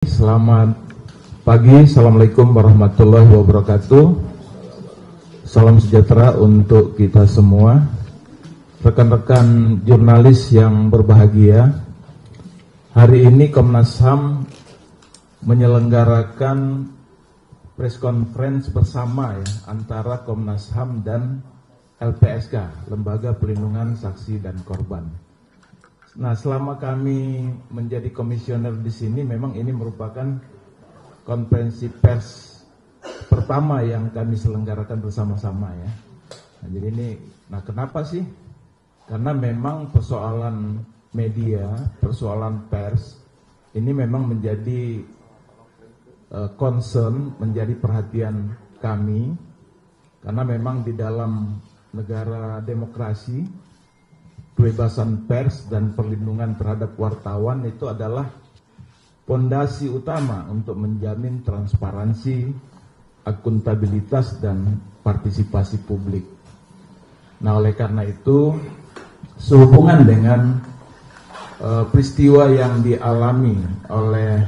Selamat pagi, Assalamualaikum warahmatullahi wabarakatuh. Salam sejahtera untuk kita semua. Rekan-rekan jurnalis yang berbahagia, hari ini Komnas HAM menyelenggarakan press conference bersama antara Komnas HAM dan LPSK, Lembaga Perlindungan Saksi dan Korban. Nah, selama kami menjadi komisioner di sini, memang ini merupakan konferensi pers pertama yang kami selenggarakan bersama-sama ya. Nah, jadi ini, kenapa sih? Karena memang persoalan media, persoalan pers ini memang menjadi concern, menjadi perhatian kami, karena memang di dalam negara demokrasi, kebebasan pers dan perlindungan terhadap wartawan itu adalah fondasi utama untuk menjamin transparansi, akuntabilitas, dan partisipasi publik. Nah, oleh karena itu, sehubungan dengan peristiwa yang dialami oleh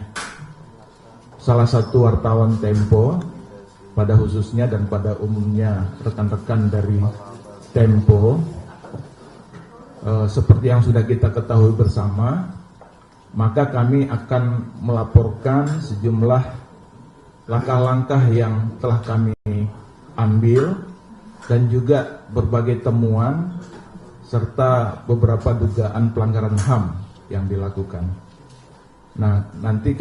salah satu wartawan Tempo, pada khususnya dan pada umumnya rekan-rekan dari Tempo, seperti yang sudah kita ketahui bersama, maka kami akan melaporkan sejumlah langkah-langkah yang telah kami ambil dan juga berbagai temuan serta beberapa dugaan pelanggaran HAM yang dilakukan. Nah, nanti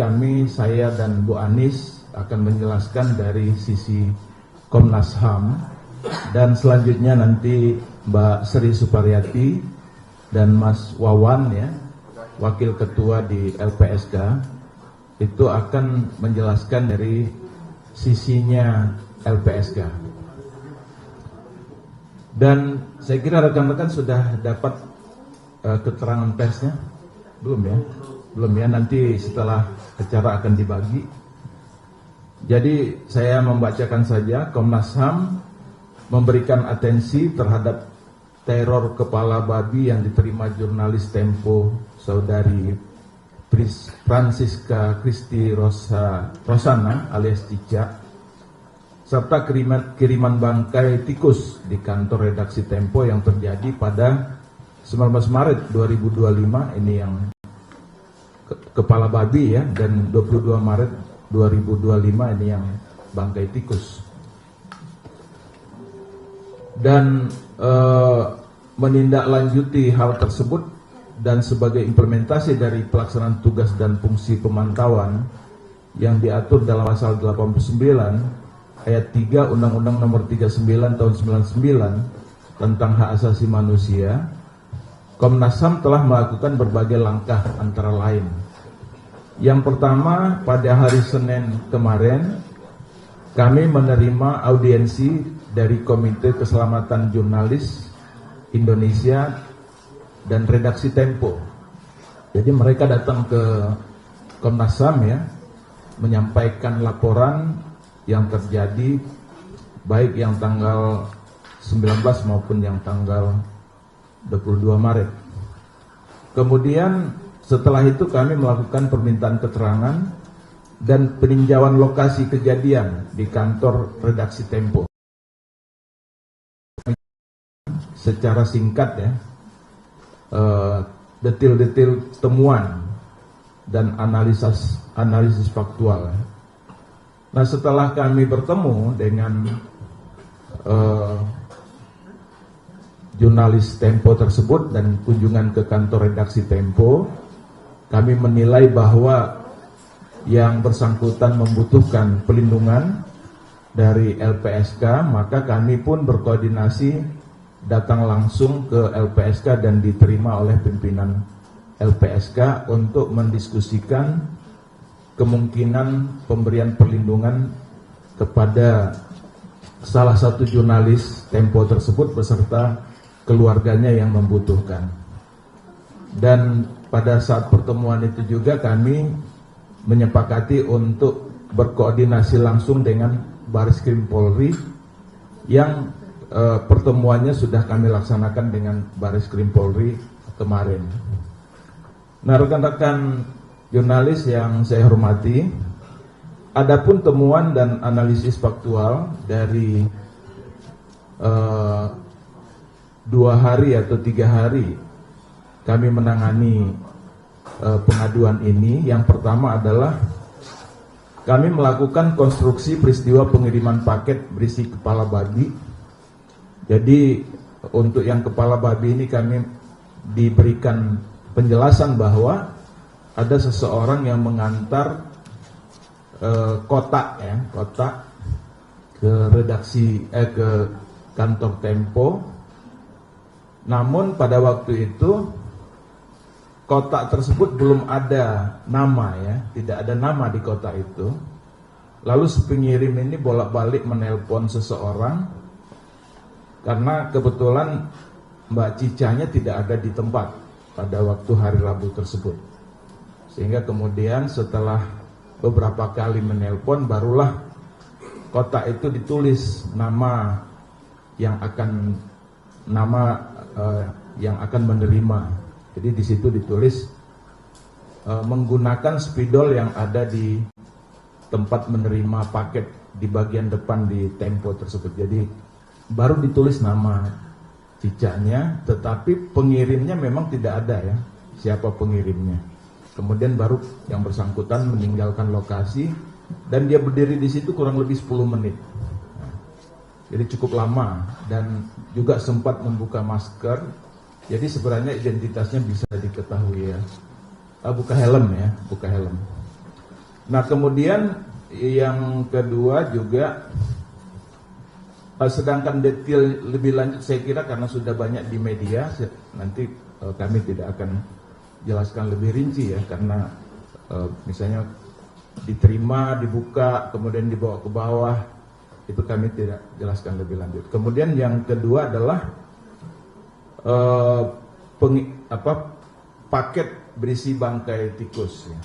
saya dan Bu Anis akan menjelaskan dari sisi Komnas HAM, dan selanjutnya nanti Mbak Sri Suparyati dan Mas Wawan Wakil Ketua di LPSK, itu akan menjelaskan dari sisinya LPSK. Dan saya kira rekan-rekan sudah dapat keterangan persnya, belum ya, nanti setelah acara akan dibagi. Jadi saya membacakan saja. Komnas HAM memberikan atensi terhadap teror kepala babi yang diterima jurnalis Tempo Saudari Francisca Christy Rosana alias Cica, serta kiriman bangkai tikus di kantor redaksi Tempo yang terjadi pada 19 Maret 2025, ini yang kepala babi dan 22 Maret 2025 ini yang bangkai tikus. Dan menindaklanjuti hal tersebut dan sebagai implementasi dari pelaksanaan tugas dan fungsi pemantauan yang diatur dalam pasal 89 ayat 3 Undang-Undang Nomor 39 Tahun 99 tentang hak asasi manusia, Komnas HAM telah melakukan berbagai langkah, antara lain: yang pertama, pada hari Senin kemarin kami menerima audiensi dari Komite Keselamatan Jurnalis Indonesia dan redaksi Tempo. Jadi mereka datang ke Komnas HAM menyampaikan laporan yang terjadi, baik yang tanggal 19 maupun yang tanggal 22 Maret. Kemudian setelah itu kami melakukan permintaan keterangan dan peninjauan lokasi kejadian di kantor redaksi Tempo secara singkat detail-detail temuan dan analisis faktual. Nah, setelah kami bertemu dengan jurnalis Tempo tersebut dan kunjungan ke kantor redaksi Tempo, kami menilai bahwa yang bersangkutan membutuhkan pelindungan dari LPSK, maka kami pun berkoordinasi datang langsung ke LPSK dan diterima oleh pimpinan LPSK untuk mendiskusikan kemungkinan pemberian perlindungan kepada salah satu jurnalis Tempo tersebut beserta keluarganya yang membutuhkan. Dan pada saat pertemuan itu juga kami menyepakati untuk berkoordinasi langsung dengan Bareskrim Polri, yang pertemuannya sudah kami laksanakan dengan Bareskrim Polri kemarin. Nah, rekan-rekan jurnalis yang saya hormati, adapun temuan dan analisis faktual dari 2 hari atau 3 hari kami menangani pengaduan ini. Yang pertama adalah kami melakukan konstruksi peristiwa pengiriman paket berisi kepala babi. Jadi untuk yang kepala babi ini kami diberikan penjelasan bahwa ada seseorang yang mengantar kotak ke redaksi ke kantor Tempo. Namun pada waktu itu kotak tersebut belum ada nama, ya, tidak ada nama di kotak itu. Lalu si pengirim ini bolak-balik menelpon seseorang karena kebetulan Mbak Cicanya tidak ada di tempat pada waktu hari Rabu tersebut. Sehingga kemudian setelah beberapa kali menelpon, barulah kotak itu ditulis nama yang akan menerima. Jadi di situ ditulis menggunakan spidol yang ada di tempat menerima paket di bagian depan di Tempo tersebut. Jadi baru ditulis nama cicaknya, tetapi pengirimnya memang tidak ada, ya, siapa pengirimnya. Kemudian baru yang bersangkutan meninggalkan lokasi dan dia berdiri di situ kurang lebih 10 menit. Jadi cukup lama dan juga sempat membuka masker. Jadi sebenarnya identitasnya bisa diketahui, ya. Buka helm, ya, buka helm. Nah, kemudian yang kedua juga, sedangkan detail lebih lanjut saya kira karena sudah banyak di media, nanti kami tidak akan jelaskan lebih rinci, ya, karena misalnya diterima, dibuka, kemudian dibawa ke bawah, itu kami tidak jelaskan lebih lanjut. Kemudian yang kedua adalah paket berisi bangkai tikus, ya.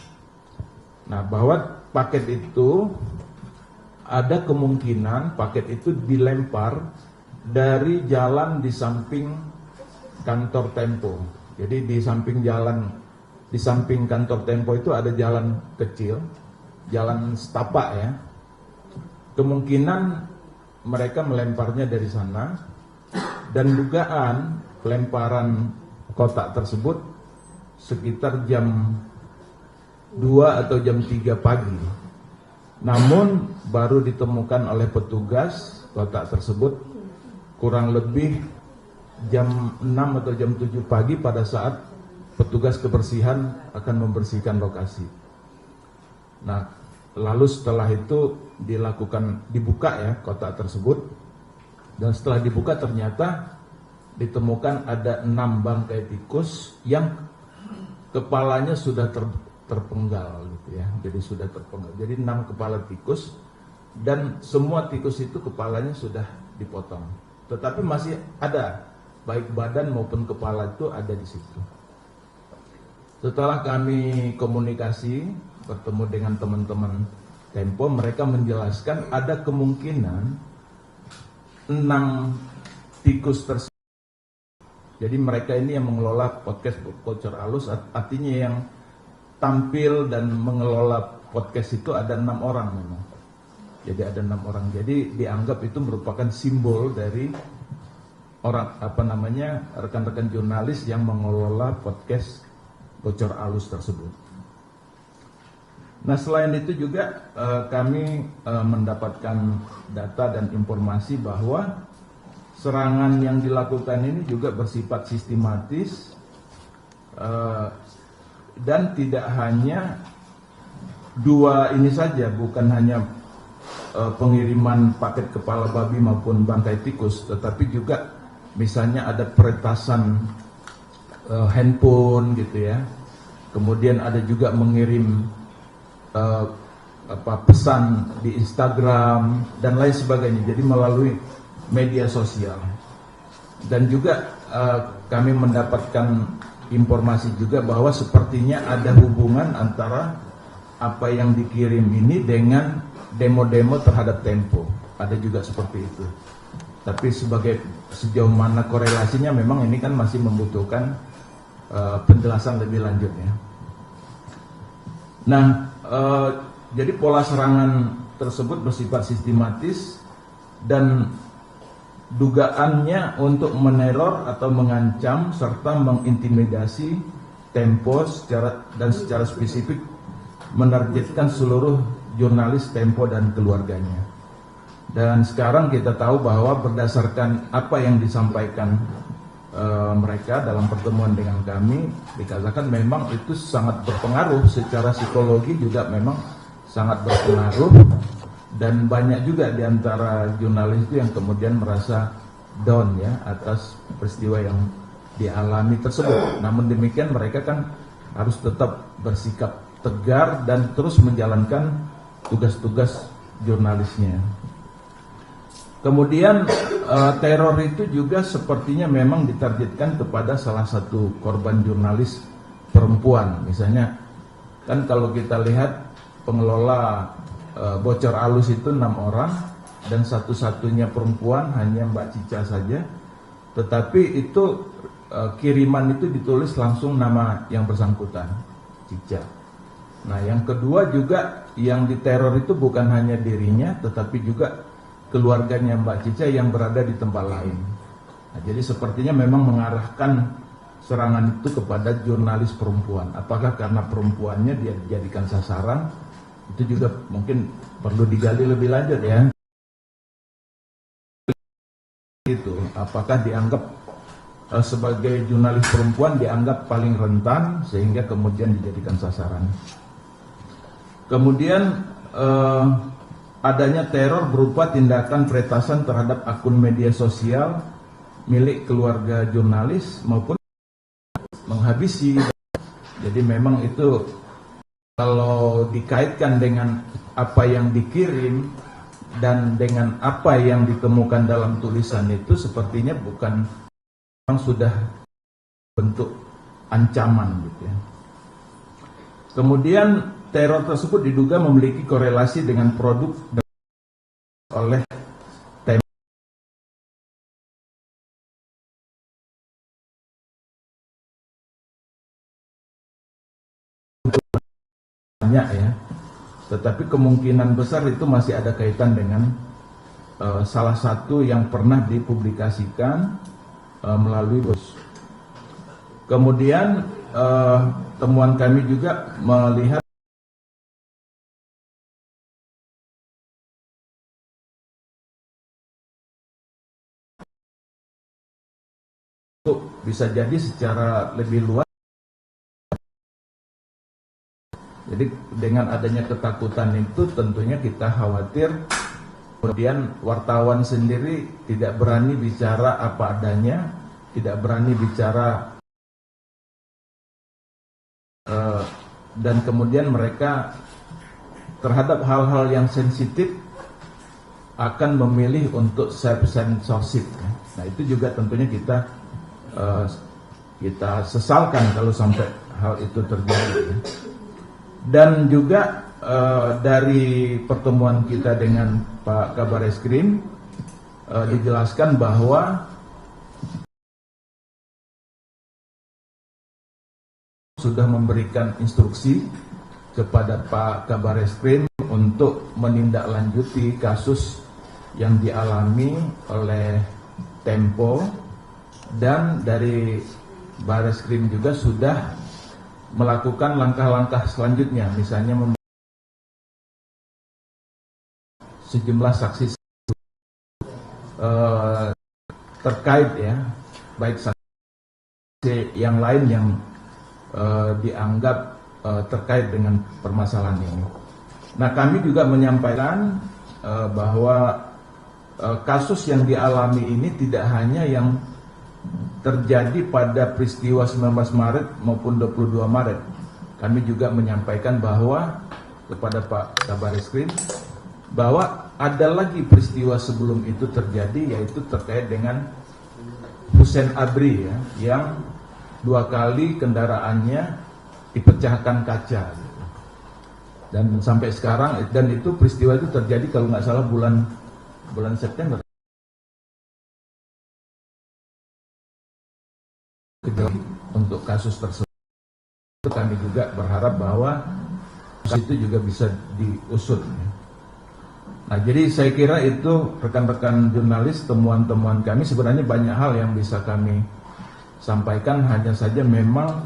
Nah, bahwa paket itu ada kemungkinan paket itu dilempar dari jalan di samping kantor Tempo. Jadi di samping kantor Tempo itu ada jalan kecil, jalan setapak, ya. Kemungkinan mereka melemparnya dari sana, dan dugaan pelemparan kotak tersebut sekitar jam 2 atau jam 3 pagi. Namun baru ditemukan oleh petugas kotak tersebut kurang lebih jam 6 atau jam 7 pagi pada saat petugas kebersihan akan membersihkan lokasi. Nah, lalu setelah itu dibuka, ya, kotak tersebut, dan setelah dibuka ternyata ditemukan ada 6 bangkai tikus yang kepalanya sudah terpenggal, gitu, ya. Jadi sudah terpenggal. Jadi 6 kepala tikus, dan semua tikus itu kepalanya sudah dipotong. Tetapi masih ada, baik badan maupun kepala itu ada di situ. Setelah kami komunikasi, bertemu dengan teman-teman Tempo, mereka menjelaskan ada kemungkinan 6 tikus tersebut. Jadi mereka ini yang mengelola podcast Bocor Alus, artinya yang tampil dan mengelola podcast itu ada 6 orang memang. Jadi ada 6 orang. Jadi dianggap itu merupakan simbol dari orang, rekan-rekan jurnalis yang mengelola podcast Bocor Alus tersebut. Nah, selain itu juga kami mendapatkan data dan informasi bahwa serangan yang dilakukan ini juga bersifat sistematis, dan tidak hanya 2 ini saja, bukan hanya pengiriman paket kepala babi maupun bangkai tikus, tetapi juga misalnya ada peretasan handphone, gitu, ya. Kemudian ada juga mengirim pesan di Instagram dan lain sebagainya. Jadi melalui media sosial. Dan juga kami mendapatkan informasi juga bahwa sepertinya ada hubungan antara apa yang dikirim ini dengan demo-demo terhadap Tempo. Ada juga seperti itu. Tapi sejauh mana korelasinya memang ini kan masih membutuhkan penjelasan lebih lanjut, ya. Nah, jadi pola serangan tersebut bersifat sistematis dan dugaannya untuk meneror atau mengancam serta mengintimidasi Tempo secara spesifik menargetkan seluruh jurnalis Tempo dan keluarganya. Dan sekarang kita tahu bahwa berdasarkan apa yang disampaikan mereka dalam pertemuan dengan kami, dikatakan memang itu sangat berpengaruh secara psikologi, juga memang sangat berpengaruh, dan banyak juga di antara jurnalis itu yang kemudian merasa down ya atas peristiwa yang dialami tersebut. Namun demikian mereka kan harus tetap bersikap tegar dan terus menjalankan tugas-tugas jurnalisnya. Kemudian teror itu juga sepertinya memang ditargetkan kepada salah satu korban jurnalis perempuan. Misalnya kan kalau kita lihat pengelola Bocor Alus itu 6 orang dan satu-satunya perempuan hanya Mbak Cica saja. Tetapi itu kiriman itu ditulis langsung nama yang bersangkutan, Cica. Nah, yang kedua juga yang diteror itu bukan hanya dirinya tetapi juga keluarganya Mbak Cica yang berada di tempat lain. Nah, jadi sepertinya memang mengarahkan serangan itu kepada jurnalis perempuan. Apakah karena perempuannya dia dijadikan sasaran? Itu juga mungkin perlu digali lebih lanjut ya. Itu apakah dianggap sebagai jurnalis perempuan dianggap paling rentan sehingga kemudian dijadikan sasaran. Kemudian adanya teror berupa tindakan peretasan terhadap akun media sosial milik keluarga jurnalis maupun menghabisi. Jadi memang itu kalau dikaitkan dengan apa yang dikirim dan dengan apa yang ditemukan dalam tulisan itu sepertinya bukan memang sudah bentuk ancaman gitu ya. Kemudian teror tersebut diduga memiliki korelasi dengan produk oleh Tempo. Banyak ya, tetapi kemungkinan besar itu masih ada kaitan dengan salah satu yang pernah dipublikasikan melalui bos. Kemudian temuan kami juga melihat bisa jadi secara lebih luas. Jadi dengan adanya ketakutan itu tentunya kita khawatir kemudian wartawan sendiri tidak berani bicara apa adanya, tidak berani bicara dan kemudian mereka terhadap hal-hal yang sensitif akan memilih untuk self-censorship. Nah itu juga tentunya kita sesalkan kalau sampai hal itu terjadi. Dan juga dari pertemuan kita dengan Pak Kabar Eskrim dijelaskan bahwa sudah memberikan instruksi kepada Pak Kabar Eskrim untuk menindaklanjuti kasus yang dialami oleh Tempo. Dan dari Bareskrim juga sudah melakukan langkah-langkah selanjutnya, misalnya sejumlah saksi terkait ya, baik saksi yang lain yang dianggap terkait dengan permasalahan ini. Nah, kami juga menyampaikan bahwa kasus yang dialami ini tidak hanya yang terjadi pada peristiwa 19 Maret maupun 22 Maret. Kami juga menyampaikan bahwa kepada Pak Kabar Eskrim bahwa ada lagi peristiwa sebelum itu terjadi, yaitu terkait dengan Hussein Abri ya, yang 2 kali kendaraannya dipecahkan kaca. Dan sampai sekarang, dan itu peristiwa itu terjadi kalau nggak salah bulan September. Untuk kasus tersebut kami juga berharap bahwa itu juga bisa diusut. Nah, jadi saya kira itu rekan-rekan jurnalis, temuan-temuan kami sebenarnya banyak hal yang bisa kami sampaikan, hanya saja memang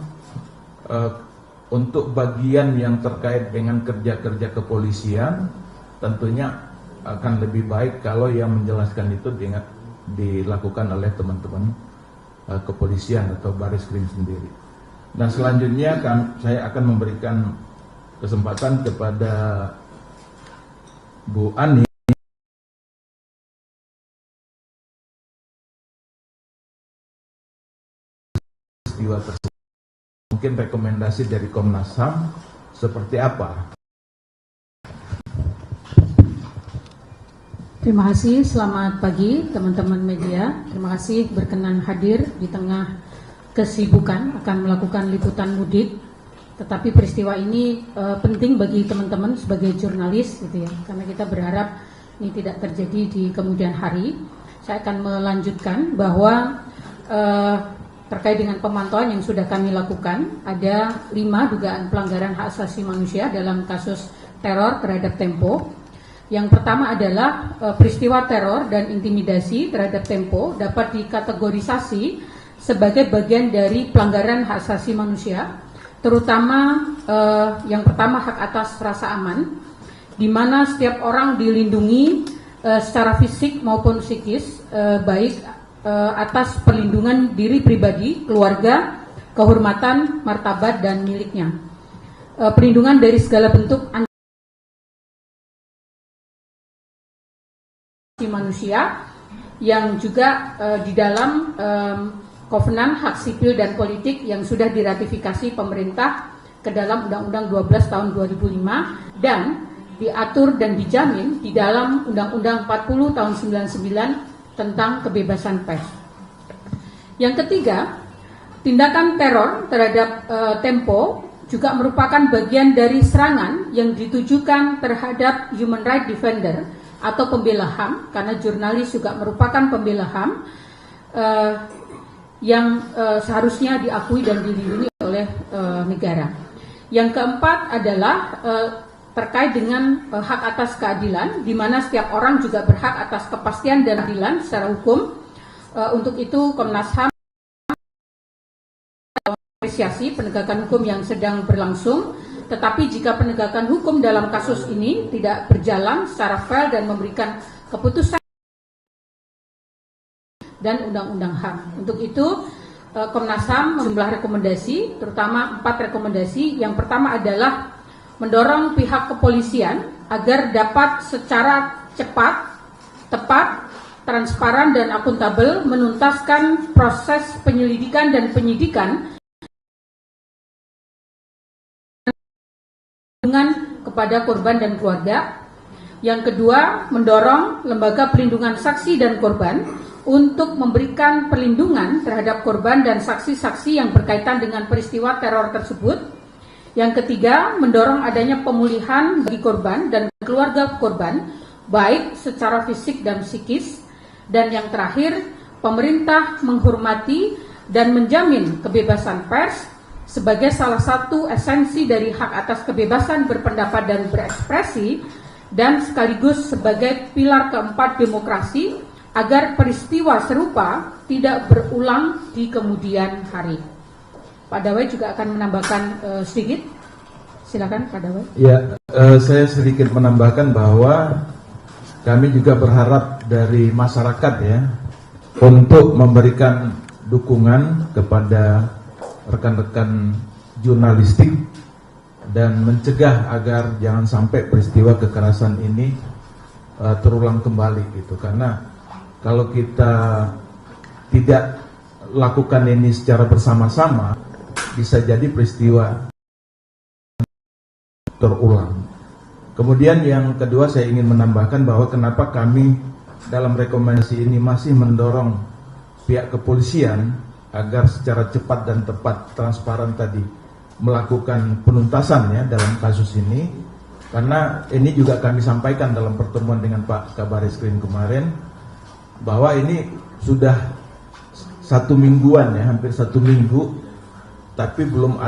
untuk bagian yang terkait dengan kerja-kerja kepolisian tentunya akan lebih baik kalau yang menjelaskan itu dilakukan oleh teman-teman kepolisian atau Baris Krim sendiri. Nah, selanjutnya saya akan memberikan kesempatan kepada Bu Ani peristiwa tersebut. Mungkin rekomendasi dari Komnas HAM seperti apa? Terima kasih, selamat pagi teman-teman media. Terima kasih berkenan hadir di tengah kesibukan akan melakukan liputan mudik. Tetapi peristiwa ini penting bagi teman-teman sebagai jurnalis gitu ya, karena kita berharap ini tidak terjadi di kemudian hari. Saya akan melanjutkan bahwa terkait dengan pemantauan yang sudah kami lakukan, ada 5 dugaan pelanggaran hak asasi manusia dalam kasus teror terhadap Tempo. Yang pertama adalah peristiwa teror dan intimidasi terhadap Tempo dapat dikategorisasi sebagai bagian dari pelanggaran hak asasi manusia, terutama yang pertama hak atas rasa aman, di mana setiap orang dilindungi secara fisik maupun psikis, baik atas perlindungan diri pribadi, keluarga, kehormatan, martabat, dan miliknya. Perlindungan dari segala bentuk anti manusia yang juga di dalam Kovenan Hak Sipil dan Politik yang sudah diratifikasi pemerintah ke dalam Undang-Undang 12 tahun 2005 dan diatur dan dijamin di dalam Undang-Undang 40 tahun 99 tentang kebebasan pers. Yang ketiga, tindakan teror terhadap Tempo juga merupakan bagian dari serangan yang ditujukan terhadap human rights defender atau pembela HAM, karena jurnalis juga merupakan pembela HAM yang seharusnya diakui dan dilindungi oleh negara. Yang keempat adalah terkait dengan hak atas keadilan, di mana setiap orang juga berhak atas kepastian dan keadilan secara hukum. Untuk itu Komnas HAM apresiasi penegakan hukum yang sedang berlangsung, tetapi jika penegakan hukum dalam kasus ini tidak berjalan secara fair dan memberikan keputusan dan Undang-Undang HAM. Untuk itu Komnas HAM sejumlah rekomendasi, terutama 4 rekomendasi. Yang pertama adalah mendorong pihak kepolisian agar dapat secara cepat, tepat, transparan, dan akuntabel menuntaskan proses penyelidikan dan penyidikan dengan kepada korban dan keluarga. Yang kedua, mendorong lembaga perlindungan saksi dan korban untuk memberikan perlindungan terhadap korban dan saksi-saksi yang berkaitan dengan peristiwa teror tersebut. Yang ketiga, mendorong adanya pemulihan bagi korban dan keluarga korban, baik secara fisik dan psikis. Dan yang terakhir, pemerintah menghormati dan menjamin kebebasan pers sebagai salah satu esensi dari hak atas kebebasan berpendapat dan berekspresi, dan sekaligus sebagai pilar keempat demokrasi, agar peristiwa serupa tidak berulang di kemudian hari. Pak Dawai juga akan menambahkan sedikit. Silakan Pak Dawai. Ya, saya sedikit menambahkan bahwa kami juga berharap dari masyarakat ya untuk memberikan dukungan kepada rekan-rekan jurnalistik dan mencegah agar jangan sampai peristiwa kekerasan ini terulang kembali gitu. Karena kalau kita tidak lakukan ini secara bersama-sama, bisa jadi peristiwa terulang. Kemudian yang kedua, saya ingin menambahkan bahwa kenapa kami dalam rekomendasi ini masih mendorong pihak kepolisian agar secara cepat dan tepat, transparan tadi melakukan penuntasan ya dalam kasus ini, karena ini juga kami sampaikan dalam pertemuan dengan Pak Kabaris Krim kemarin bahwa ini sudah 1 mingguan ya, hampir 1 minggu, tapi belum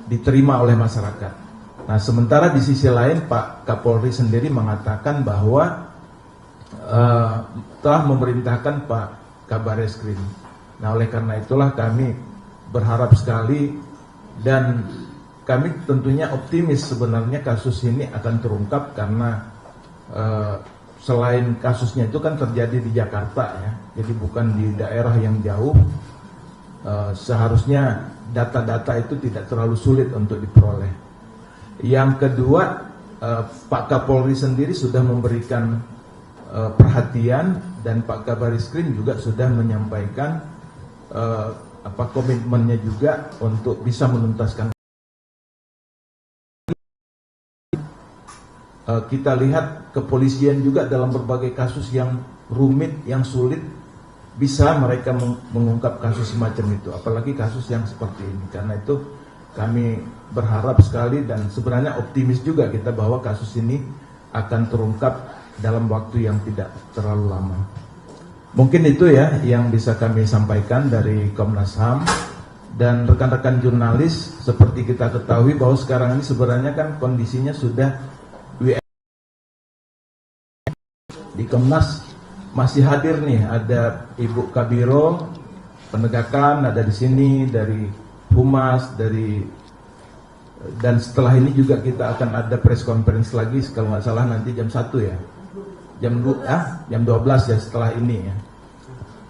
diterima oleh masyarakat. Nah, sementara di sisi lain Pak Kapolri sendiri mengatakan bahwa telah memerintahkan Pak Kabareskrim. Nah, oleh karena itulah kami berharap sekali dan kami tentunya optimis sebenarnya kasus ini akan terungkap karena selain kasusnya itu kan terjadi di Jakarta ya, jadi bukan di daerah yang jauh. Seharusnya data-data itu tidak terlalu sulit untuk diperoleh. Yang kedua, Pak Kapolri sendiri sudah memberikan perhatian dan Pak Kabareskrim juga sudah menyampaikan komitmennya juga untuk bisa menuntaskan. Kita lihat kepolisian juga dalam berbagai kasus yang rumit, yang sulit, bisa mereka mengungkap kasus semacam itu, apalagi kasus yang seperti ini. Karena itu kami berharap sekali dan sebenarnya optimis juga kita bahwa kasus ini akan terungkap dalam waktu yang tidak terlalu lama. Mungkin itu ya yang bisa kami sampaikan dari Komnas HAM. Dan rekan-rekan jurnalis, seperti kita ketahui bahwa sekarang ini sebenarnya kan kondisinya sudah di Komnas masih hadir nih, ada Ibu Kabiro penegakan ada di sini, dari Humas, dan setelah ini juga kita akan ada press conference lagi kalau nggak salah nanti jam 1 ya, jam 12 ya setelah ini ya.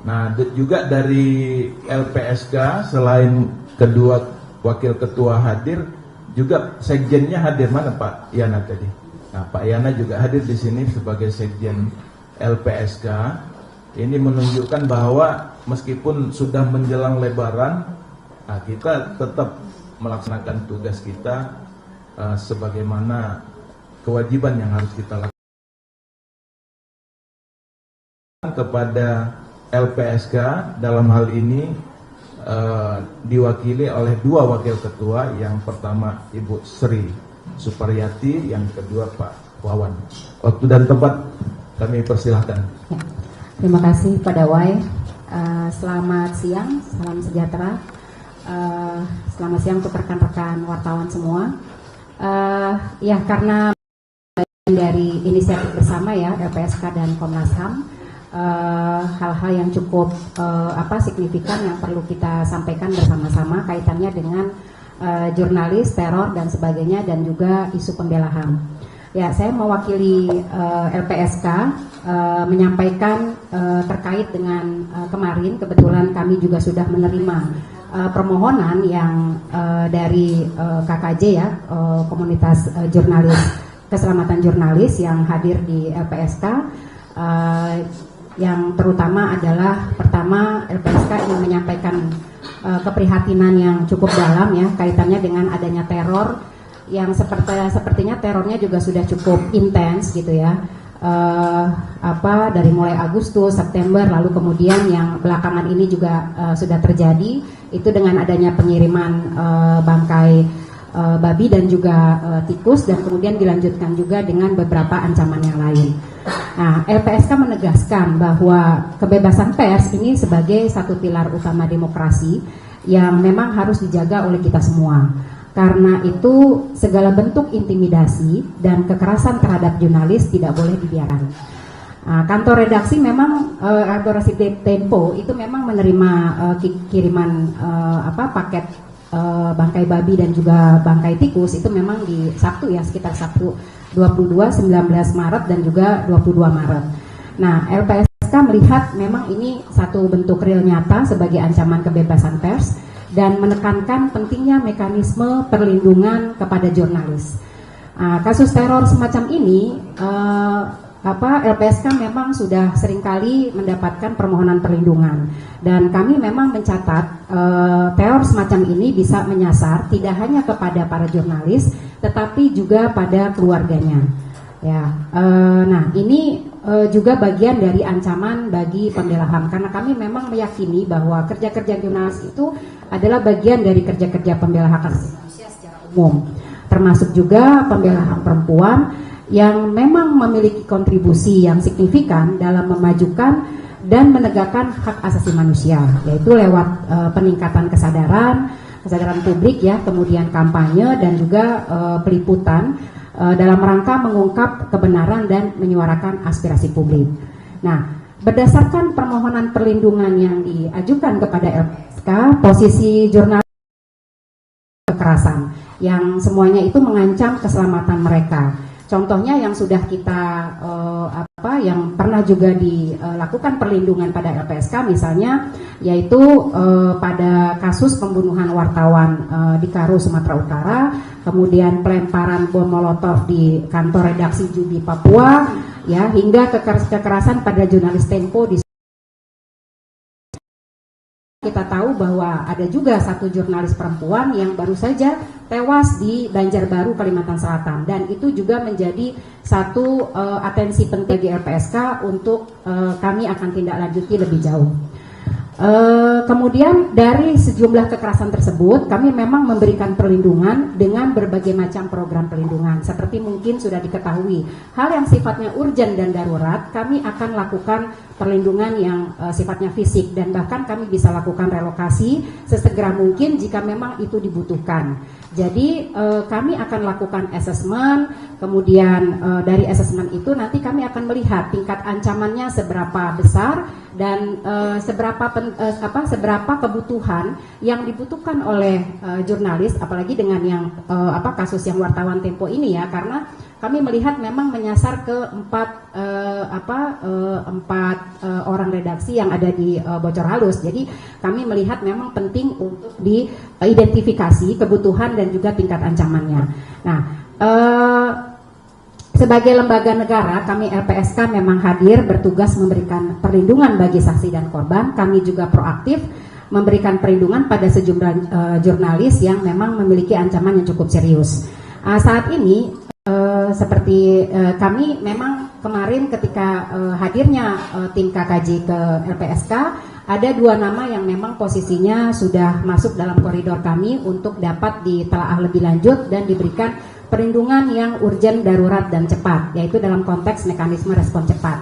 Nah, juga dari LPSK selain kedua wakil ketua hadir, juga sekjennya hadir. Mana Pak Yana tadi? Nah, Pak Yana juga hadir di sini sebagai sekjen LPSK. Ini menunjukkan bahwa meskipun sudah menjelang Lebaran, nah kita tetap melaksanakan tugas kita sebagaimana kewajiban yang harus kita lakukan kepada LPSK. Dalam hal ini diwakili oleh dua wakil ketua, yang pertama Ibu Sri Suparyati, yang kedua Pak Wawan. Waktu dan tempat kami persilahkan. Terima kasih Pak Dawai. Selamat siang, salam sejahtera. Selamat siang untuk rekan-rekan wartawan semua. Ya, karena dari inisiatif bersama ya LPSK dan Komnas HAM, hal-hal yang cukup signifikan yang perlu kita sampaikan bersama-sama kaitannya dengan jurnalis, teror dan sebagainya, dan juga isu pembela HAM. Ya, saya mewakili LPSK menyampaikan terkait dengan kemarin kebetulan kami juga sudah menerima permohonan yang dari KKJ ya, komunitas jurnalis keselamatan jurnalis yang hadir di LPSK, yang terutama adalah pertama LPSK ingin menyampaikan keprihatinan yang cukup dalam ya kaitannya dengan adanya teror yang sepertinya terornya juga sudah cukup intens gitu ya, dari mulai Agustus, September, lalu kemudian yang belakangan ini juga sudah terjadi itu dengan adanya pengiriman bangkai babi dan juga tikus, dan kemudian dilanjutkan juga dengan beberapa ancaman yang lain. Nah, LPSK menegaskan bahwa kebebasan pers ini sebagai satu pilar utama demokrasi yang memang harus dijaga oleh kita semua. Karena itu segala bentuk intimidasi dan kekerasan terhadap jurnalis tidak boleh dibiarkan. Kantor redaksi memang kantor redaksi Tempo itu memang menerima kiriman paket bangkai babi dan juga bangkai tikus itu memang di Sabtu ya, sekitar Sabtu 22, 19 Maret dan juga 22 Maret. Nah, LPSK melihat memang ini satu bentuk real nyata sebagai ancaman kebebasan pers dan menekankan pentingnya mekanisme perlindungan kepada jurnalis. Kasus teror semacam ini LPSK memang sudah seringkali mendapatkan permohonan perlindungan, dan kami memang mencatat teror semacam ini bisa menyasar tidak hanya kepada para jurnalis tetapi juga pada keluarganya. Ya, nah ini juga bagian dari ancaman bagi pembela HAM, karena kami memang meyakini bahwa kerja-kerja jurnalis itu adalah bagian dari kerja-kerja pembela hak asasi manusia secara umum, termasuk juga pembela HAM perempuan yang memang memiliki kontribusi yang signifikan dalam memajukan dan menegakkan hak asasi manusia, yaitu lewat peningkatan kesadaran publik ya, kemudian kampanye dan juga peliputan dalam rangka mengungkap kebenaran dan menyuarakan aspirasi publik. Nah, berdasarkan permohonan perlindungan yang diajukan kepada LPSK, posisi jurnalis kekerasan yang semuanya itu mengancam keselamatan mereka. Contohnya yang sudah kita yang pernah juga dilakukan perlindungan pada LPSK misalnya, yaitu pada kasus pembunuhan wartawan di Karo, Sumatera Utara, kemudian pelemparan bom molotov di kantor redaksi Jubi Papua, ya, hingga kekerasan pada jurnalis Tempo di. Kita tahu bahwa ada juga satu jurnalis perempuan yang baru saja tewas di Banjarbaru, Kalimantan Selatan, dan itu juga menjadi satu atensi penting di LPSK untuk kami akan tindak lanjuti lebih jauh. Kemudian dari sejumlah kekerasan tersebut kami memang memberikan perlindungan dengan berbagai macam program perlindungan. Seperti mungkin sudah diketahui, hal yang sifatnya urgent dan darurat kami akan lakukan perlindungan yang sifatnya fisik, dan bahkan kami bisa lakukan relokasi sesegera mungkin jika memang itu dibutuhkan. Jadi kami akan lakukan asesmen, kemudian dari asesmen itu nanti kami akan melihat tingkat ancamannya seberapa besar dan seberapa kebutuhan yang dibutuhkan oleh jurnalis, apalagi dengan yang kasus yang wartawan Tempo ini ya, karena kami melihat memang menyasar ke empat orang redaksi yang ada di Bocor Halus. Jadi kami melihat memang penting untuk diidentifikasi kebutuhan dan juga tingkat ancamannya. Nah, sebagai lembaga negara, kami LPSK memang hadir bertugas memberikan perlindungan bagi saksi dan korban. Kami juga proaktif memberikan perlindungan pada sejumlah jurnalis yang memang memiliki ancaman yang cukup serius. Saat ini seperti kami memang kemarin ketika hadirnya tim KKJ ke LPSK, ada dua nama yang memang posisinya sudah masuk dalam koridor kami untuk dapat ditelaah lebih lanjut dan diberikan perlindungan yang urgent, darurat, dan cepat, yaitu dalam konteks mekanisme respon cepat.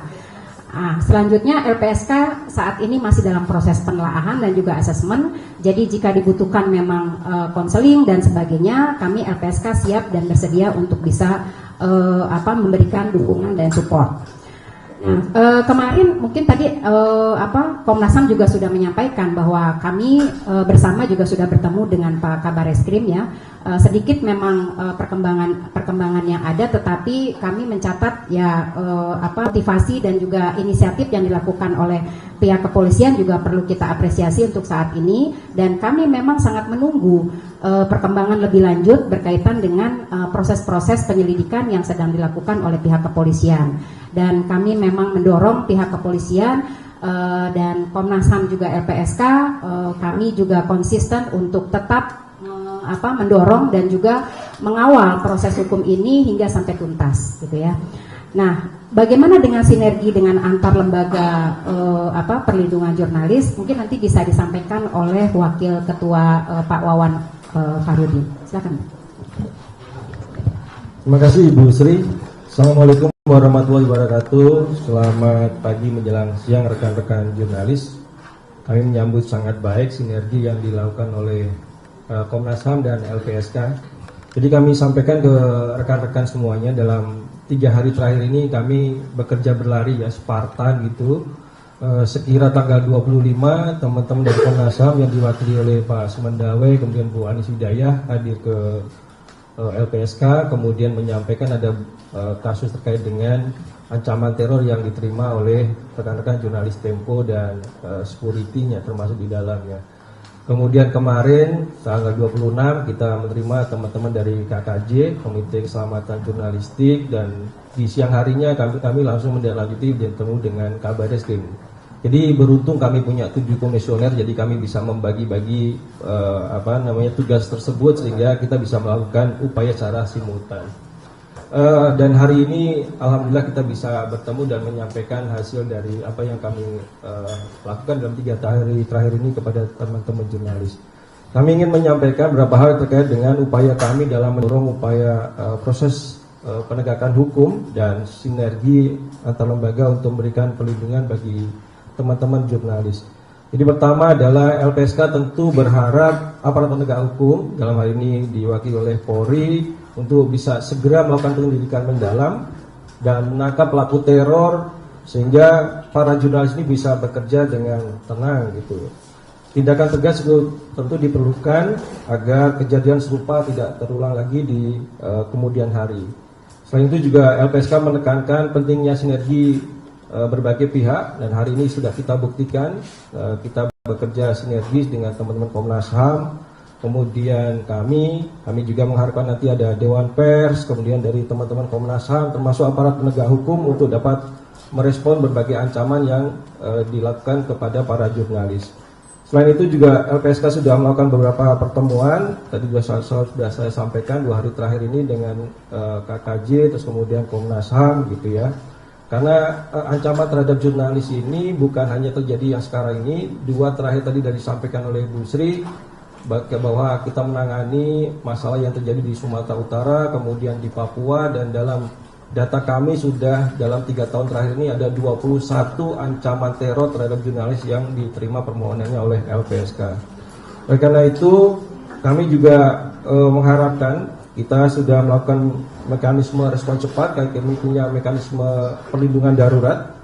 Selanjutnya LPSK saat ini masih dalam proses penelaahan dan juga asesmen. Jadi jika dibutuhkan memang konseling dan sebagainya, kami LPSK siap dan bersedia untuk bisa memberikan dukungan dan support. Kemarin mungkin tadi Komnas HAM juga sudah menyampaikan bahwa kami bersama juga sudah bertemu dengan Pak Kabareskrim ya. Sedikit memang perkembangan yang ada, tetapi kami mencatat ya motivasi dan juga inisiatif yang dilakukan oleh pihak kepolisian juga perlu kita apresiasi untuk saat ini, dan kami memang sangat menunggu perkembangan lebih lanjut berkaitan dengan proses-proses penyelidikan yang sedang dilakukan oleh pihak kepolisian, dan kami memang mendorong pihak kepolisian dan Komnas HAM juga LPSK, kami juga konsisten untuk tetap mendorong dan juga mengawal proses hukum ini hingga sampai tuntas, gitu ya. Nah, bagaimana dengan sinergi dengan antar lembaga perlindungan jurnalis? Mungkin nanti bisa disampaikan oleh Wakil Ketua Pak Wawan Farudin. Silakan. Terima kasih Ibu Sri. Assalamualaikum warahmatullahi wabarakatuh. Selamat pagi menjelang siang rekan-rekan jurnalis. Kami menyambut sangat baik sinergi yang dilakukan oleh Komnas HAM dan LPSK. Jadi kami sampaikan ke rekan-rekan semuanya, dalam 3 hari terakhir ini kami bekerja berlari ya, Spartan gitu. Sekira tanggal 25 teman-teman dari Komnas HAM yang diwakili oleh Pak Sumendawe, kemudian Bu Anis Hidayah hadir ke LPSK, kemudian menyampaikan ada kasus terkait dengan ancaman teror yang diterima oleh rekan-rekan jurnalis Tempo dan security-nya termasuk di dalamnya. Kemudian kemarin tanggal 26 kita menerima teman-teman dari KKJ, Komite Keselamatan Jurnalistik, dan di siang harinya kami langsung menindaklanjuti dan bertemu dengan Kabareskrim. Jadi beruntung kami punya 7 komisioner, jadi kami bisa membagi-bagi tugas tersebut sehingga kita bisa melakukan upaya secara simultan. Dan hari ini alhamdulillah kita bisa bertemu dan menyampaikan hasil dari apa yang kami lakukan dalam 3 hari terakhir ini kepada teman-teman jurnalis. Kami ingin menyampaikan beberapa hal terkait dengan upaya kami dalam mendorong upaya proses penegakan hukum dan sinergi antar lembaga untuk memberikan perlindungan bagi teman-teman jurnalis. Jadi pertama adalah LPSK tentu berharap aparat penegak hukum, dalam hal ini diwakili oleh Polri, untuk bisa segera melakukan penyelidikan mendalam dan menangkap pelaku teror sehingga para jurnalis ini bisa bekerja dengan tenang gitu. Tindakan tegas itu tentu diperlukan agar kejadian serupa tidak terulang lagi di kemudian hari. Selain itu juga LPSK menekankan pentingnya sinergi berbagai pihak, dan hari ini sudah kita buktikan. Kita bekerja sinergis dengan teman-teman Komnas HAM, kemudian kami juga mengharapkan nanti ada Dewan Pers, kemudian dari teman-teman Komnas HAM termasuk aparat penegak hukum untuk dapat merespon berbagai ancaman yang dilakukan kepada para jurnalis. Selain itu juga LPSK sudah melakukan beberapa pertemuan, tadi sudah saya sampaikan 2 hari terakhir ini dengan KKJ, terus kemudian Komnas HAM gitu ya. Karena ancaman terhadap jurnalis ini bukan hanya terjadi yang sekarang ini, 2 terakhir tadi dari disampaikan oleh Bu Sri, bahwa kita menangani masalah yang terjadi di Sumatera Utara, kemudian di Papua, dan dalam data kami sudah dalam 3 tahun terakhir ini ada 21 ancaman teror terhadap jurnalis yang diterima permohonannya oleh LPSK. Oleh karena itu kami juga mengharapkan kita sudah melakukan mekanisme respon cepat, kami punya mekanisme perlindungan darurat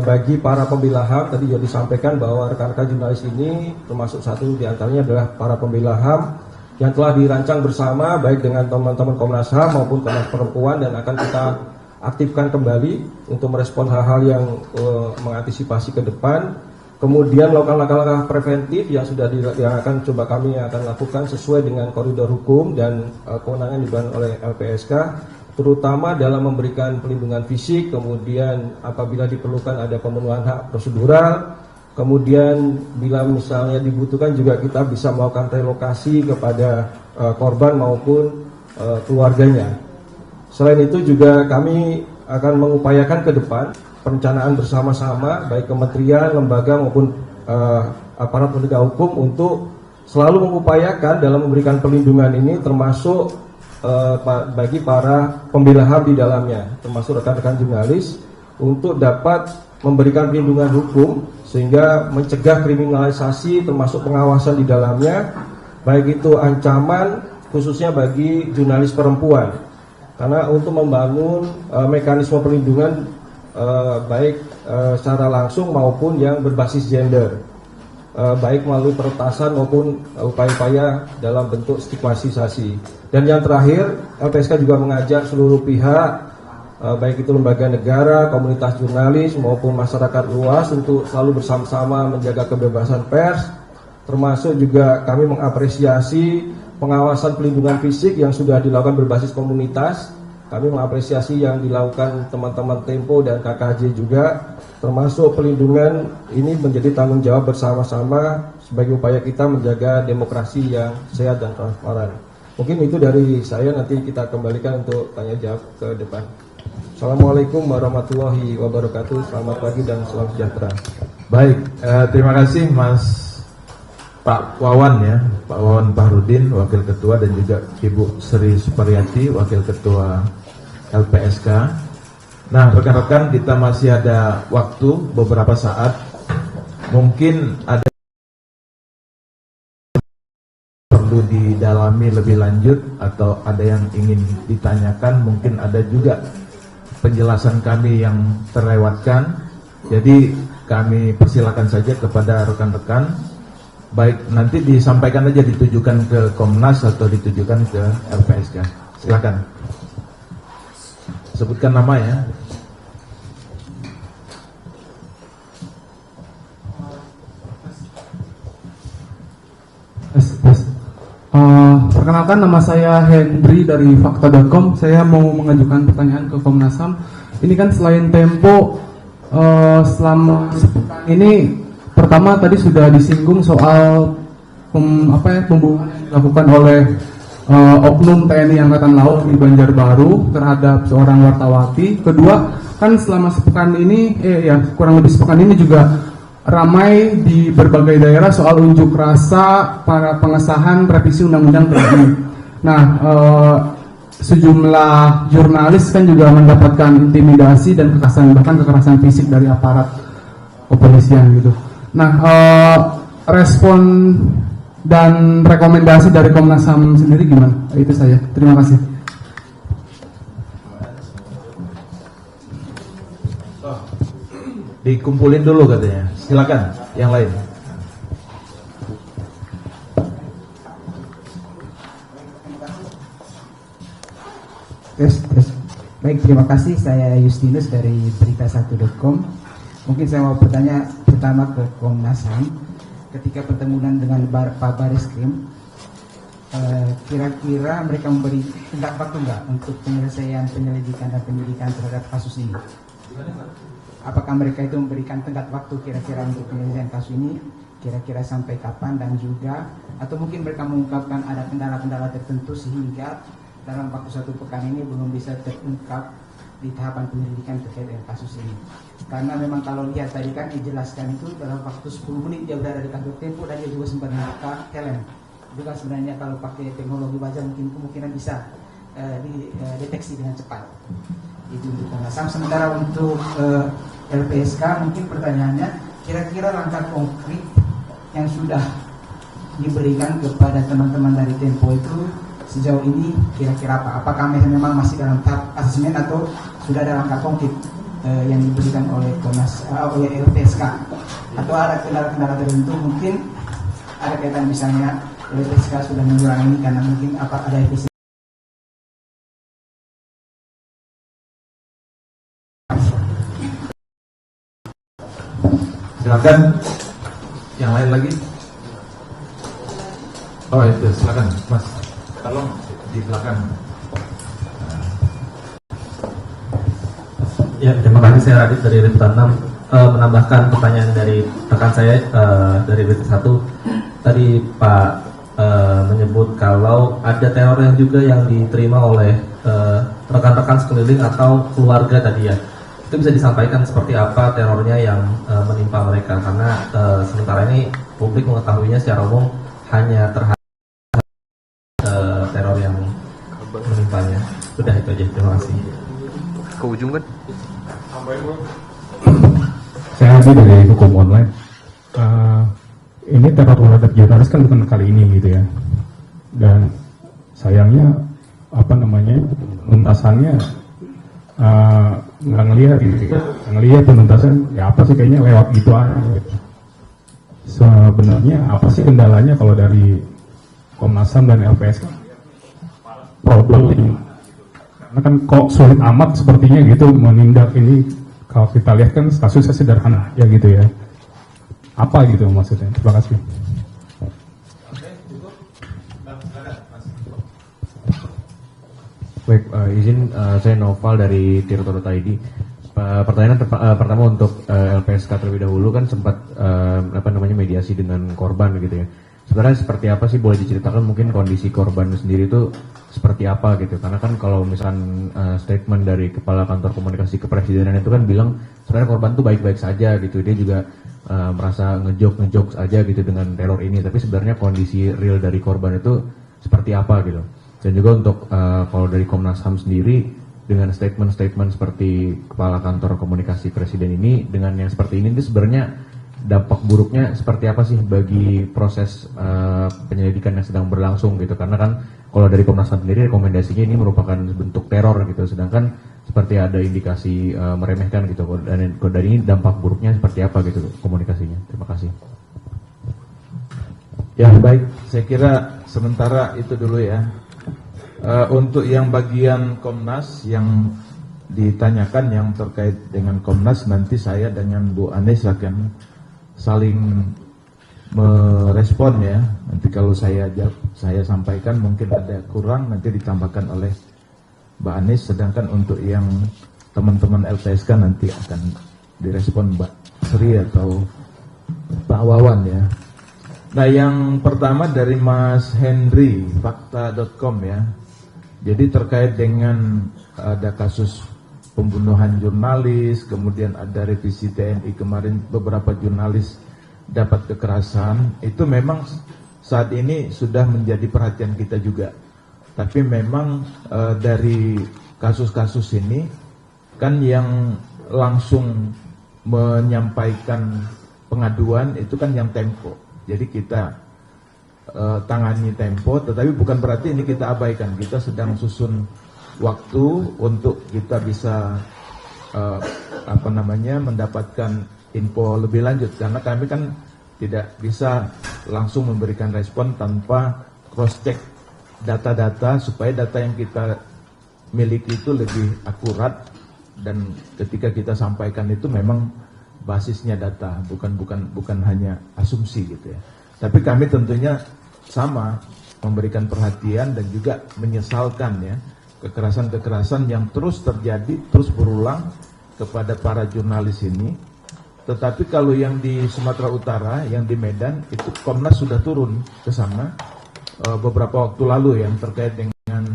bagi para pembela HAM. Tadi juga disampaikan bahwa rekan-rekan jurnalis ini termasuk satu diantaranya adalah para pembela HAM yang telah dirancang bersama baik dengan teman-teman Komnas HAM maupun Komnas Perempuan, dan akan kita aktifkan kembali untuk merespon hal-hal yang mengantisipasi ke depan. Kemudian melakukan langkah-langkah preventif yang sudah yang akan kami akan lakukan sesuai dengan koridor hukum dan kewenangan diberikan oleh LPSK, terutama dalam memberikan pelindungan fisik, kemudian apabila diperlukan ada pemenuhan hak prosedural, kemudian bila misalnya dibutuhkan juga kita bisa melakukan relokasi kepada korban maupun keluarganya. Selain itu juga kami akan mengupayakan ke depan perencanaan bersama-sama baik kementerian, lembaga maupun aparat penegak hukum untuk selalu mengupayakan dalam memberikan perlindungan ini, termasuk bagi para pembela HAM di dalamnya, termasuk rekan-rekan jurnalis, untuk dapat memberikan perlindungan hukum sehingga mencegah kriminalisasi termasuk pengawasan di dalamnya, baik itu ancaman khususnya bagi jurnalis perempuan. Karena untuk membangun mekanisme perlindungan baik secara langsung maupun yang berbasis gender, baik melalui peretasan maupun upaya-upaya dalam bentuk stigmatisasi. Dan yang terakhir, LPSK juga mengajak seluruh pihak, baik itu lembaga negara, komunitas jurnalis maupun masyarakat luas untuk selalu bersama-sama menjaga kebebasan pers, termasuk juga kami mengapresiasi pengawasan pelindungan fisik yang sudah dilakukan berbasis komunitas. Kami mengapresiasi yang dilakukan teman-teman Tempo dan KKJ juga, termasuk pelindungan ini menjadi tanggung jawab bersama-sama sebagai upaya kita menjaga demokrasi yang sehat dan transparan. Mungkin itu dari saya, nanti kita kembalikan untuk tanya jawab ke depan. Assalamualaikum warahmatullahi wabarakatuh. Selamat pagi dan salam sejahtera. Baik, terima kasih Mas Pak Wawan ya, Pak Wawan Fahrudin, Wakil Ketua, dan juga Ibu Sri Suparyati, Wakil Ketua LPSK. Nah, rekan-rekan, kita masih ada waktu beberapa saat. Mungkin ada perlu didalami lebih lanjut atau ada yang ingin ditanyakan, mungkin ada juga penjelasan kami yang terlewatkan. Jadi kami persilakan saja kepada rekan-rekan, baik nanti disampaikan aja, ditujukan ke Komnas atau ditujukan ke LPSK. Silakan. Sebutkan nama ya. Perkenalkan, nama saya Hendry dari fakta.com. Saya mau mengajukan pertanyaan ke Komnas HAM. Ini kan selain Tempo, selama sepekan ini, pertama tadi sudah disinggung soal pembunuhan yang dilakukan oleh oknum TNI Angkatan Laut di Banjarbaru terhadap seorang wartawati. Kedua, kan selama sepekan ini, kurang lebih sepekan ini juga ramai di berbagai daerah soal unjuk rasa para pengesahan revisi Undang-Undang TNI. Nah, sejumlah jurnalis kan juga mendapatkan intimidasi dan kekerasan, bahkan kekerasan fisik dari aparat kepolisian gitu. Nah, respon dan rekomendasi dari Komnas HAM sendiri gimana? Itu saya. Terima kasih. Dikumpulin dulu katanya. Silakan yang lain. Tes. Baik, terima kasih. Saya Justinus dari berita1.com. Mungkin saya mau bertanya pertama ke Komnas HAM. Ketika pertemuan dengan Pak Baris-Krim, kira-kira mereka memberi tenggat waktu enggak untuk penyelesaian penyelidikan dan penyidikan terhadap kasus ini? Apakah mereka itu memberikan tenggat waktu kira-kira untuk penyelesaian kasus ini, kira-kira sampai kapan, dan juga atau mungkin mereka mengungkapkan ada kendala-kendala tertentu sehingga dalam waktu 1 pekan ini belum bisa terungkap di tahapan penyelidikan terkait dengan kasus ini. Karena memang kalau lihat tadi kan dijelaskan itu dalam waktu 10 menit dia berada di kantor Tempo dan dia juga sempat membuka helm. Itu kan sebenarnya kalau pakai teknologi wajah mungkin kemungkinan bisa dideteksi dengan cepat. Itu untuk Komnas HAM. Sementara untuk LPSK mungkin pertanyaannya, kira-kira langkah konkret yang sudah diberikan kepada teman-teman dari Tempo itu sejauh ini kira-kira apa? Apakah memang masih dalam tahap asesmen atau sudah ada langkah konkret yang diberikan oleh oleh LPSK? Atau ada kendala-kendala tertentu mungkin ada kaitan misalnya LPSK sudah mengurangi karena mungkin ada efisiensi. Silakan yang lain lagi. Oh itu silakan Mas, tolong di belakang. Ya, terima kasih. Saya Radit dari Liputan 6. Menambahkan pertanyaan dari rekan saya dari Berita 1. Tadi Pak menyebut kalau ada teror yang juga yang diterima oleh rekan-rekan sekeliling atau keluarga tadi ya. Itu bisa disampaikan seperti apa terornya yang menimpa mereka, karena sementara ini publik mengetahuinya secara umum hanya terhadap teror yang menimpanya. Sudah itu aja, terima kasih. Ke ujung kan? Saya Adi dari Hukum Online. Ini teror terhadap jurnalis kan bukan kali ini gitu ya. Dan sayangnya tuntasannya nggak ngelihat penuntasan ya apa sih, kayaknya lewat gitu aja. Sebenarnya apa sih kendalanya kalau dari Komnas HAM dan LPSK? Problem ini karena kan kok sulit amat sepertinya gitu menindak ini. Kalau kita lihat kan kasusnya sederhana ya gitu ya. Apa gitu maksudnya? Terima kasih. Baik, izin saya Noval dari Tirto.id. Pertanyaan pertama untuk LPSK terlebih dahulu, kan sempat mediasi dengan korban gitu ya. Sebenarnya seperti apa sih, boleh diceritakan mungkin kondisi korban sendiri itu seperti apa gitu? Karena kan kalau misalkan statement dari Kepala Kantor Komunikasi Kepresidenan itu kan bilang sebenarnya korban tuh baik-baik saja gitu. Dia juga merasa ngejok aja gitu dengan teror ini. Tapi sebenarnya kondisi real dari korban itu seperti apa gitu? Dan juga untuk kalau dari Komnas HAM sendiri dengan statement-statement seperti Kepala Kantor Komunikasi Presiden ini dengan yang seperti ini sebenarnya dampak buruknya seperti apa sih bagi proses penyelidikan yang sedang berlangsung gitu? Karena kan kalau dari Komnas HAM sendiri rekomendasinya ini merupakan bentuk teror gitu, sedangkan seperti ada indikasi meremehkan gitu. Dan dari ini dampak buruknya seperti apa gitu komunikasinya? Terima kasih. Ya baik, saya kira sementara itu dulu ya. Untuk yang bagian Komnas yang ditanyakan yang terkait dengan Komnas, nanti saya dengan Bu Anies akan saling merespon ya. Nanti kalau saya sampaikan mungkin ada kurang, nanti ditambahkan oleh Mbak Anies. Sedangkan untuk yang teman-teman LPSK nanti akan direspon Mbak Sri atau Pak Wawan ya. Nah yang pertama dari Mas Henry, fakta.com ya. Jadi terkait dengan ada kasus pembunuhan jurnalis, kemudian ada revisi TNI kemarin beberapa jurnalis dapat kekerasan, itu memang saat ini sudah menjadi perhatian kita juga. Tapi memang dari kasus-kasus ini kan yang langsung menyampaikan pengaduan itu kan yang Tempo. Jadi kita tangani Tempo, tetapi bukan berarti ini kita abaikan. Kita sedang susun waktu untuk kita bisa mendapatkan info lebih lanjut, karena kami kan tidak bisa langsung memberikan respon tanpa cross check data-data supaya data yang kita miliki itu lebih akurat, dan ketika kita sampaikan itu memang basisnya data, bukan hanya asumsi gitu ya. Tapi kami tentunya sama memberikan perhatian dan juga menyesalkan ya kekerasan-kekerasan yang terus terjadi, terus berulang kepada para jurnalis ini. Tetapi kalau yang di Sumatera Utara, yang di Medan, itu Komnas sudah turun ke sana beberapa waktu lalu yang terkait dengan,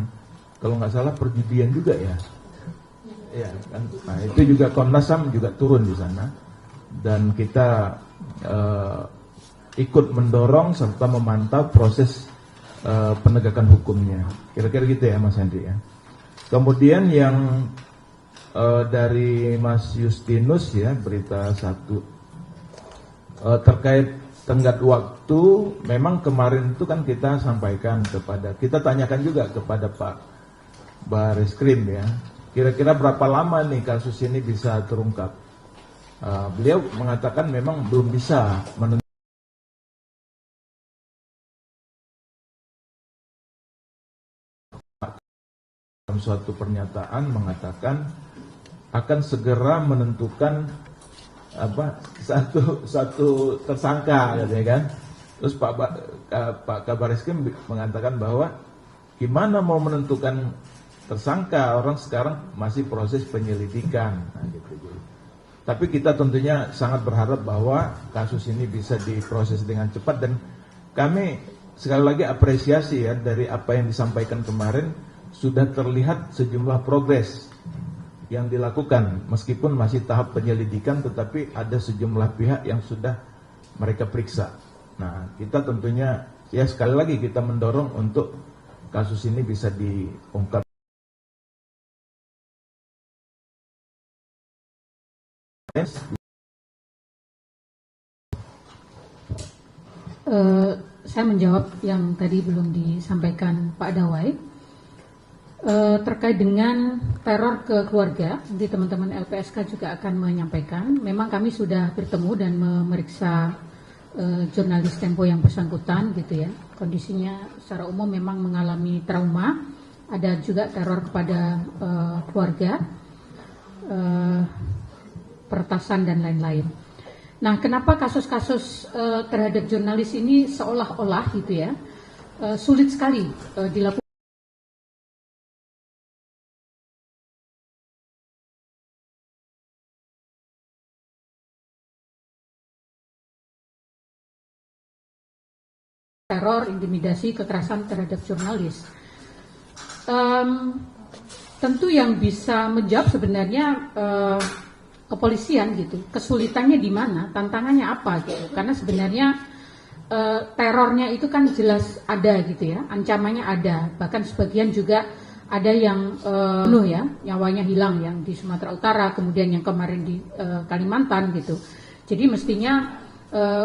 kalau nggak salah, perjudian juga ya. Ya kan? Nah, itu juga Komnas HAM juga turun di sana, dan kita ikut mendorong serta memantau proses penegakan hukumnya. Kira-kira gitu ya Mas Henry ya. Kemudian yang dari Mas Justinus ya, berita 1 terkait tenggat waktu. Memang kemarin itu kan kita sampaikan kita tanyakan juga kepada Pak Bareskrim ya, kira-kira berapa lama nih kasus ini bisa terungkap. Beliau mengatakan memang belum bisa menentukan dalam suatu pernyataan mengatakan akan segera menentukan satu tersangka katanya kan. Terus Pak Kabar Eskrim mengatakan bahwa gimana mau menentukan tersangka, orang sekarang masih proses penyelidikan. Nah, gitu. Tapi kita tentunya sangat berharap bahwa kasus ini bisa diproses dengan cepat, dan kami sekali lagi apresiasi ya dari apa yang disampaikan kemarin, sudah terlihat sejumlah progres yang dilakukan meskipun masih tahap penyelidikan, tetapi ada sejumlah pihak yang sudah mereka periksa. Nah, kita tentunya ya sekali lagi kita mendorong untuk kasus ini bisa diungkap. Saya menjawab yang tadi belum disampaikan Pak Dawai terkait dengan teror ke keluarga. Nanti teman-teman LPSK juga akan menyampaikan. Memang kami sudah bertemu dan memeriksa jurnalis Tempo yang bersangkutan gitu ya. Kondisinya secara umum memang mengalami trauma. Ada juga teror kepada keluarga, peretasan dan lain-lain. Nah, kenapa kasus-kasus terhadap jurnalis ini seolah-olah gitu ya sulit sekali dilakukan? Teror, intimidasi, kekerasan terhadap jurnalis. Tentu yang bisa menjawab sebenarnya kepolisian gitu. Kesulitannya di mana? Tantangannya apa gitu? Karena sebenarnya terornya itu kan jelas ada gitu ya. Ancamannya ada. Bahkan sebagian juga ada yang penuh ya, nyawanya hilang yang di Sumatera Utara, kemudian yang kemarin di Kalimantan gitu. Jadi mestinya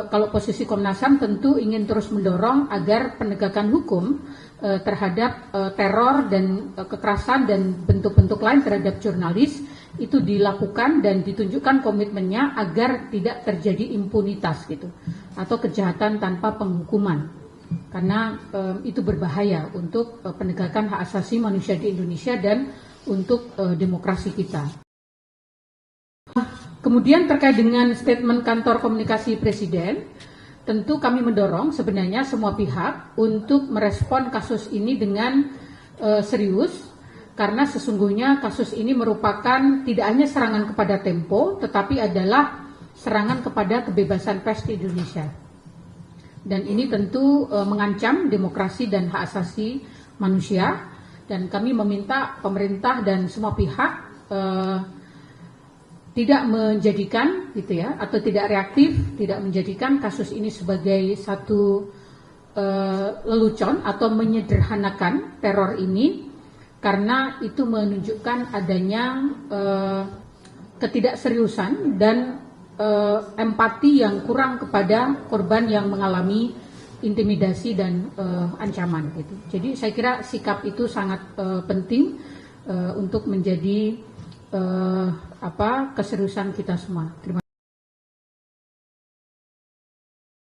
kalau posisi Komnas HAM tentu ingin terus mendorong agar penegakan hukum terhadap teror dan kekerasan dan bentuk-bentuk lain terhadap jurnalis itu dilakukan dan ditunjukkan komitmennya agar tidak terjadi impunitas gitu atau kejahatan tanpa penghukuman, karena itu berbahaya untuk penegakan hak asasi manusia di Indonesia dan untuk demokrasi kita. Kemudian terkait dengan statement kantor komunikasi Presiden, tentu kami mendorong sebenarnya semua pihak untuk merespon kasus ini dengan serius, karena sesungguhnya kasus ini merupakan tidak hanya serangan kepada Tempo, tetapi adalah serangan kepada kebebasan pers di Indonesia. Dan ini tentu mengancam demokrasi dan hak asasi manusia, dan kami meminta pemerintah dan semua pihak tidak menjadikan gitu ya, atau tidak reaktif, tidak menjadikan kasus ini sebagai satu lelucon atau menyederhanakan teror ini, karena itu menunjukkan adanya ketidakseriusan dan empati yang kurang kepada korban yang mengalami intimidasi dan ancaman gitu. Jadi saya kira sikap itu sangat penting untuk menjadi keseriusan kita semua. Terima kasih.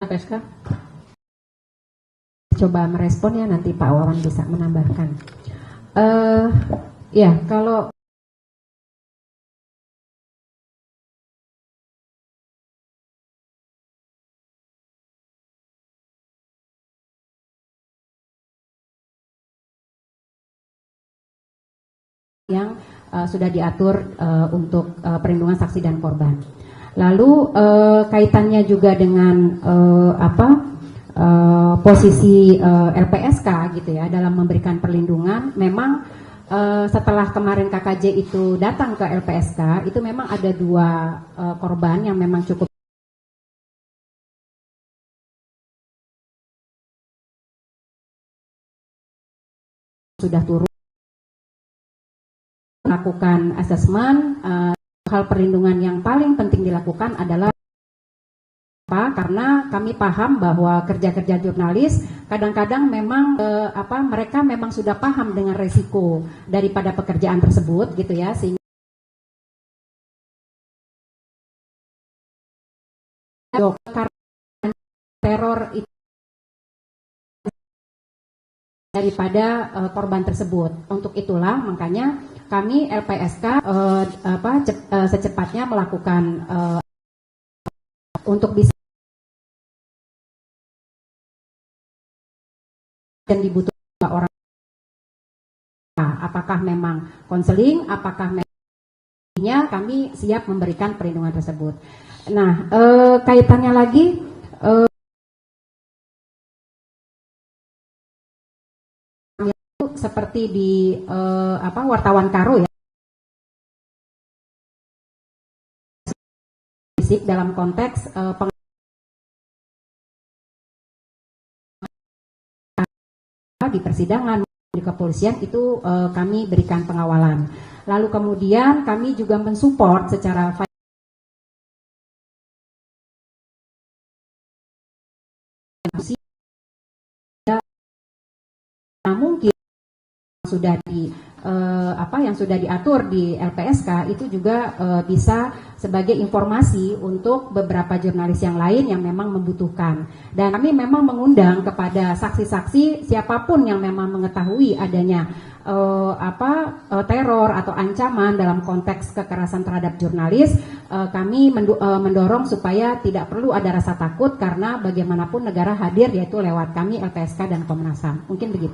PSK. Coba merespon ya, nanti Pak Wawan bisa menambahkan. Ya, kalau yang sudah diatur untuk perlindungan saksi dan korban. Lalu kaitannya juga dengan posisi LPSK gitu ya dalam memberikan perlindungan. Memang setelah kemarin KKJ itu datang ke LPSK, itu memang ada 2 korban yang memang cukup sudah turun melakukan asesmen. Hal perlindungan yang paling penting dilakukan adalah karena kami paham bahwa kerja-kerja jurnalis kadang-kadang memang mereka memang sudah paham dengan resiko daripada pekerjaan tersebut gitu ya, sehingga teror itu daripada korban tersebut. Untuk itulah makanya kami LPSK secepatnya melakukan untuk bisa dan dibutuhkan orang, apakah memang konseling, apakah memangnya kami siap memberikan perlindungan tersebut. Nah, kaitannya lagi seperti di wartawan Karo ya, dalam konteks di persidangan di kepolisian itu kami berikan pengawalan. Lalu kemudian kami juga mensupport secara mungkin sudah yang sudah diatur di LPSK itu juga bisa sebagai informasi untuk beberapa jurnalis yang lain yang memang membutuhkan. Dan kami memang mengundang kepada saksi-saksi siapapun yang memang mengetahui adanya teror atau ancaman dalam konteks kekerasan terhadap jurnalis, kami mendorong supaya tidak perlu ada rasa takut karena bagaimanapun negara hadir yaitu lewat kami LPSK dan Komnas HAM. Mungkin begitu.